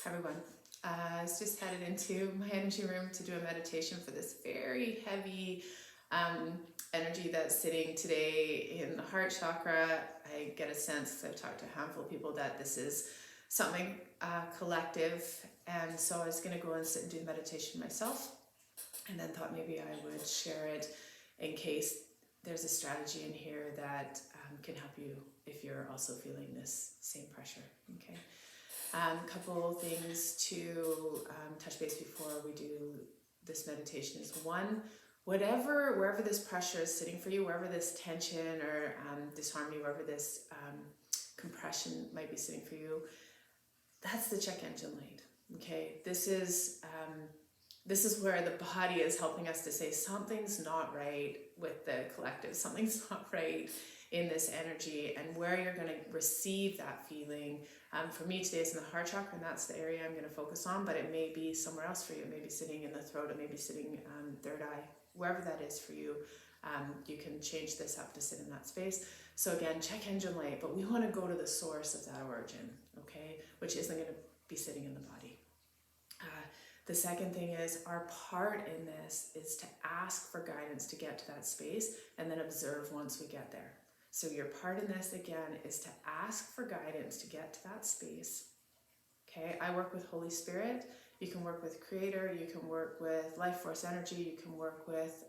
Hi everyone. I was just headed into my energy room to do a meditation for this very heavy energy that's sitting today in the heart chakra. I get a sense, because I've talked to a handful of people, that this is something collective, and so I was going to go and sit and do the meditation myself, and then thought maybe I would share it in case there's a strategy in here that can help you if you're also feeling this same pressure. Okay. A couple things to touch base before we do this meditation is one, wherever this pressure is sitting for you, wherever this tension or disharmony, wherever this compression might be sitting for you, that's the check engine light. Okay, this is where the body is helping us to say something's not right with the collective, something's not right in this energy, and where you're going to receive that feeling. For me today is in the heart chakra, and that's the area I'm going to focus on, but it may be somewhere else for you. It may be sitting in the throat, it may be sitting third eye, wherever that is for you. You can change this up to sit in that space. So again, check engine light, but we want to go to the source of that origin, okay, which isn't going to be sitting in the body. The second thing is, our part in this is to ask for guidance to get to that space and then observe once we get there. So your part in this, again, is to ask for guidance to get to that space. Okay, I work with Holy Spirit. You can work with Creator. You can work with Life Force Energy. You can work with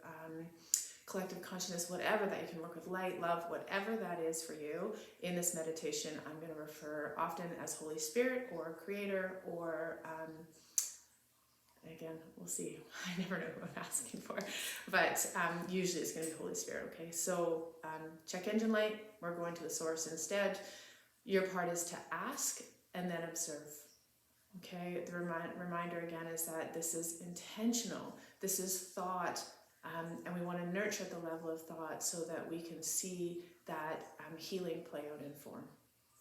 collective consciousness, whatever that. You can work with light, love, whatever that is for you. In this meditation, I'm going to refer often as Holy Spirit or Creator or again, we'll see. I never know who I'm asking for, but usually it's going to be Holy Spirit. Okay, so check engine light, we're going to the source instead. Your part is to ask and then observe. Okay, the reminder again is that this is intentional, this is thought, and we want to nurture at the level of thought so that we can see that healing play out in form.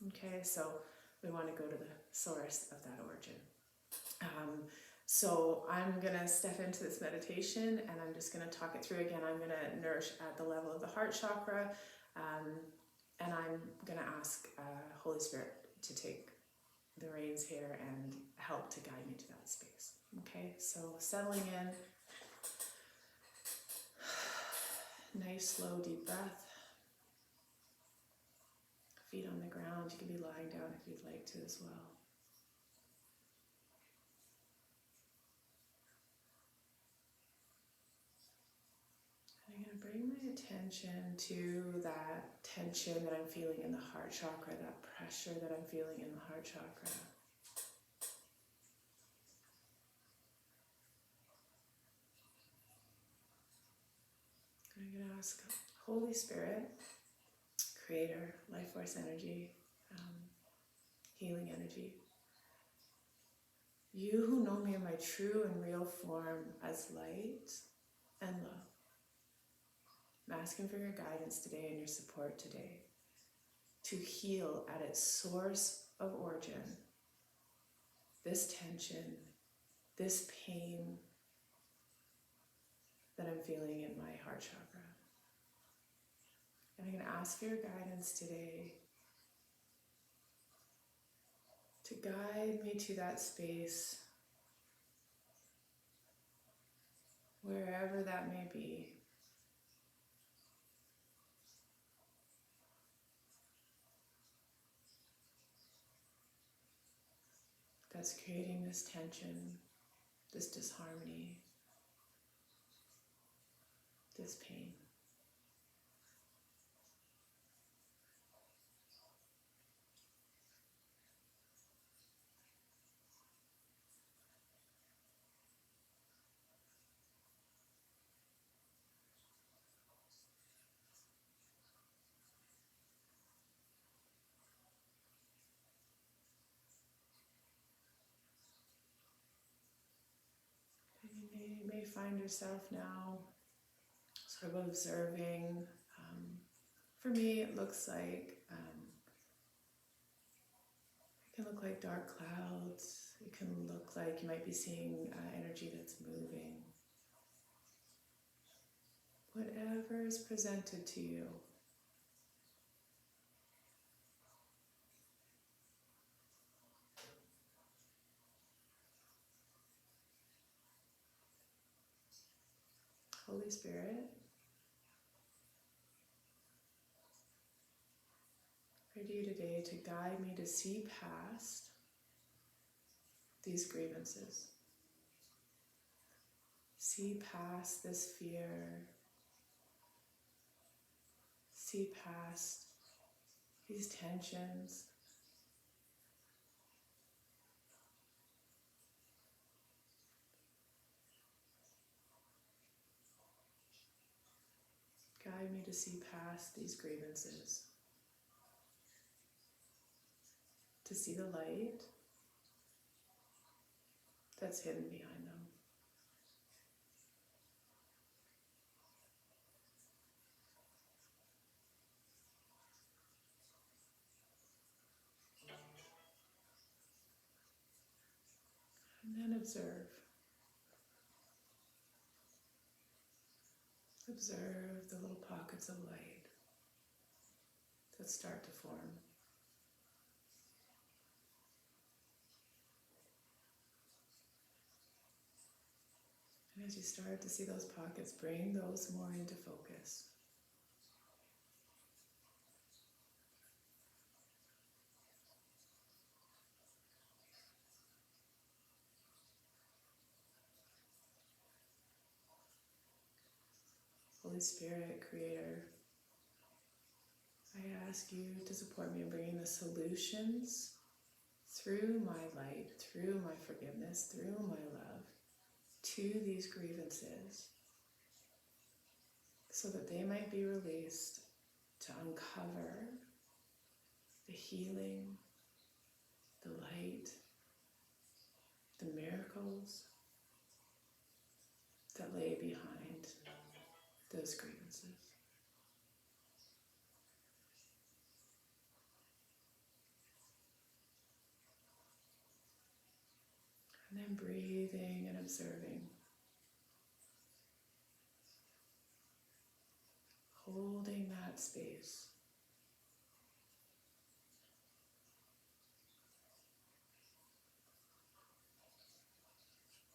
Okay, so we want to go to the source of that origin. So I'm going to step into this meditation, and I'm just going to talk it through again. I'm going to nourish at the level of the heart chakra, and I'm going to ask Holy Spirit to take the reins here and help to guide me to that space. Okay, so settling in, nice slow deep breath, feet on the ground. You can be lying down if you'd like to as well. I'm going to bring my attention to that tension that I'm feeling in the heart chakra, that pressure that I'm feeling in the heart chakra. I'm going to ask Holy Spirit, Creator, Life Force Energy, healing energy, you who know me in my true and real form as light and love, I'm asking for your guidance today and your support today to heal at its source of origin this tension, this pain that I'm feeling in my heart chakra. And I'm going to ask for your guidance today to guide me to that space, wherever that may be. That's creating this tension, this disharmony, this pain. You may find yourself now sort of observing. For me, it looks like, it can look like dark clouds. It can look like you might be seeing energy that's moving. Whatever is presented to you. Holy Spirit, pray to you today to guide me to see past these grievances. See past this fear. See past these tensions. Guide me to see past these grievances. To see the light that's hidden behind them. And then observe. Observe the little pockets of light that start to form. And as you start to see those pockets, bring those more into focus. Holy Spirit, Creator, I ask you to support me in bringing the solutions through my light, through my forgiveness, through my love, to these grievances, so that they might be released to uncover the healing, the light, the miracles that lay behind those grievances. And then breathing and observing. Holding that space.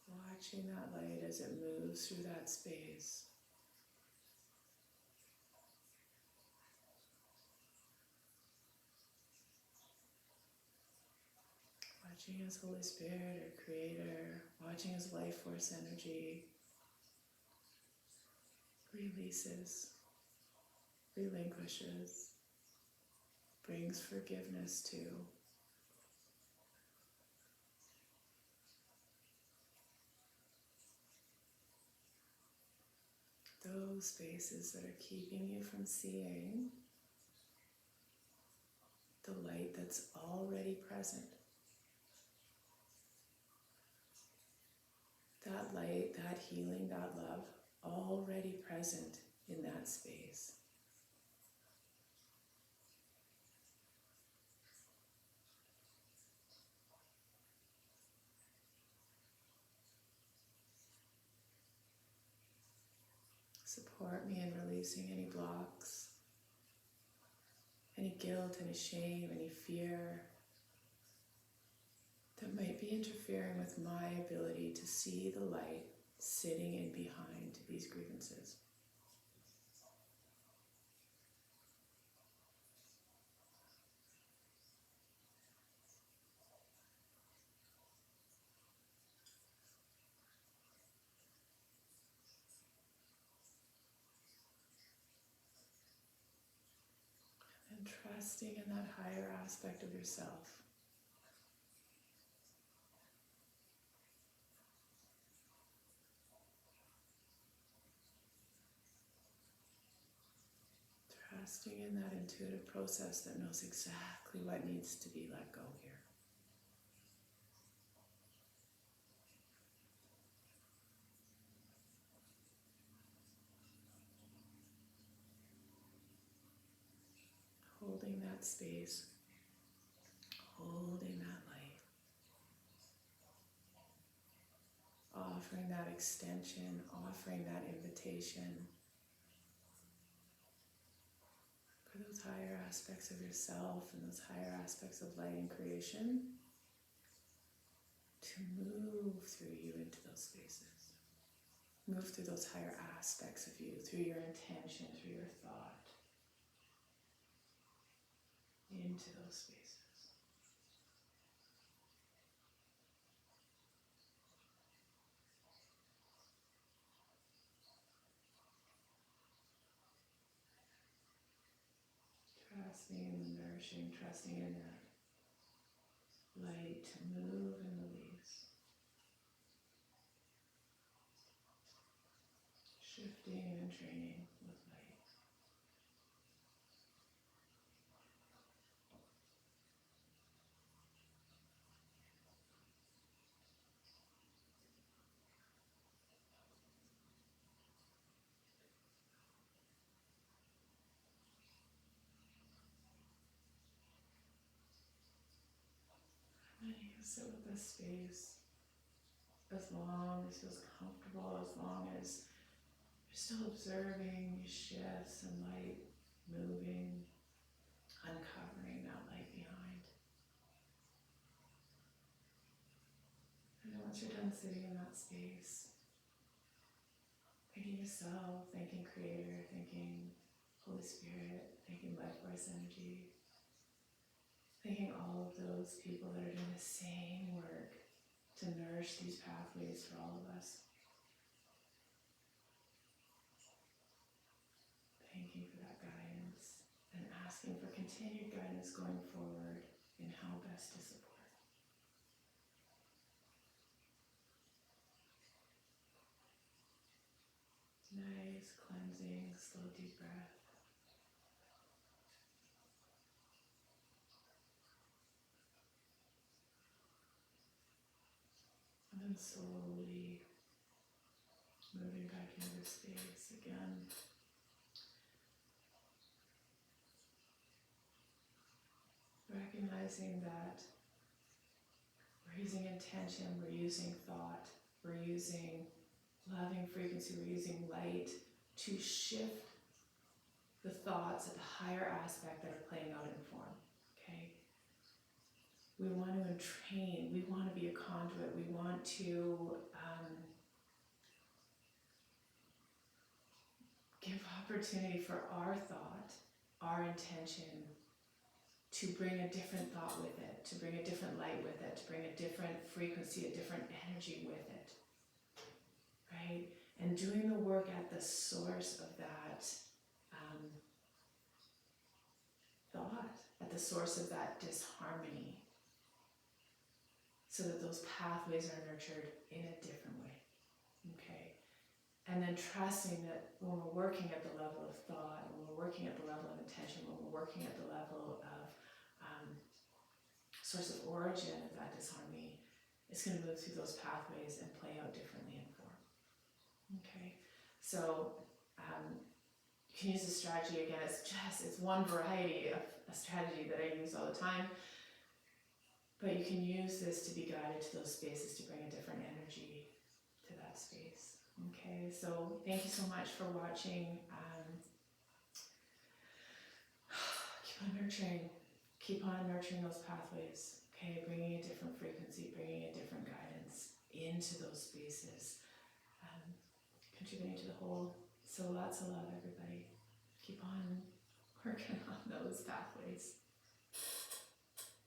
Watching that light as it moves through that space. Watching as Holy Spirit or Creator, watching as life force energy releases, relinquishes, brings forgiveness to. Those spaces that are keeping you from seeing the light that's already present. That light, that healing, that love, already present in that space. Support me in releasing any blocks, any guilt, any shame, any fear that might be interfering with my ability to see the light sitting in behind these grievances. And trusting in that higher aspect of yourself. Trusting in that intuitive process that knows exactly what needs to be let go here. Holding that space, holding that light, offering that extension, offering that invitation for those higher aspects of yourself and those higher aspects of light and creation to move through you into those spaces. Move through those higher aspects of you, through your intention, through your thought, into those spaces. Trusting in the nourishing, trusting in that light to move and release. Shifting and training with light. And you can sit with this space as long as it feels comfortable, as long as you're still observing these shifts and light moving, uncovering that light behind. And then once you're done sitting in that space, thanking yourself, thanking Creator, thanking Holy Spirit, thanking Life Force Energy, thanking all of those people that are doing the same work to nourish these pathways for all of us. Thanking for that guidance and asking for continued guidance going forward in how best to support. Nice, cleansing, slow, deep breath. And then slowly moving back into space again. Recognizing that we're using intention, we're using thought, we're using loving frequency, we're using light to shift the thoughts at the higher aspect that are playing out in form, okay? We want to entrain, we want to be a conduit, we want to give opportunity for our thought, our intention, to bring a different thought with it, to bring a different light with it, to bring a different frequency, a different energy with it, right? And doing the work at the source of that thought, at the source of that disharmony, so that those pathways are nurtured in a different way, okay? And then trusting that when we're working at the level of thought, when we're working at the level of intention, when we're working at the level of source of origin of that disharmony, it's going to move through those pathways and play out differently in form. Okay, so you can use this strategy again. It's one variety of a strategy that I use all the time, but you can use this to be guided to those spaces to bring a different energy to that space. Okay, so thank you so much for watching. Keep on nurturing those pathways, okay? Bringing a different frequency, bringing a different guidance into those spaces, contributing to the whole. So lots of love, everybody. Keep on working on those pathways.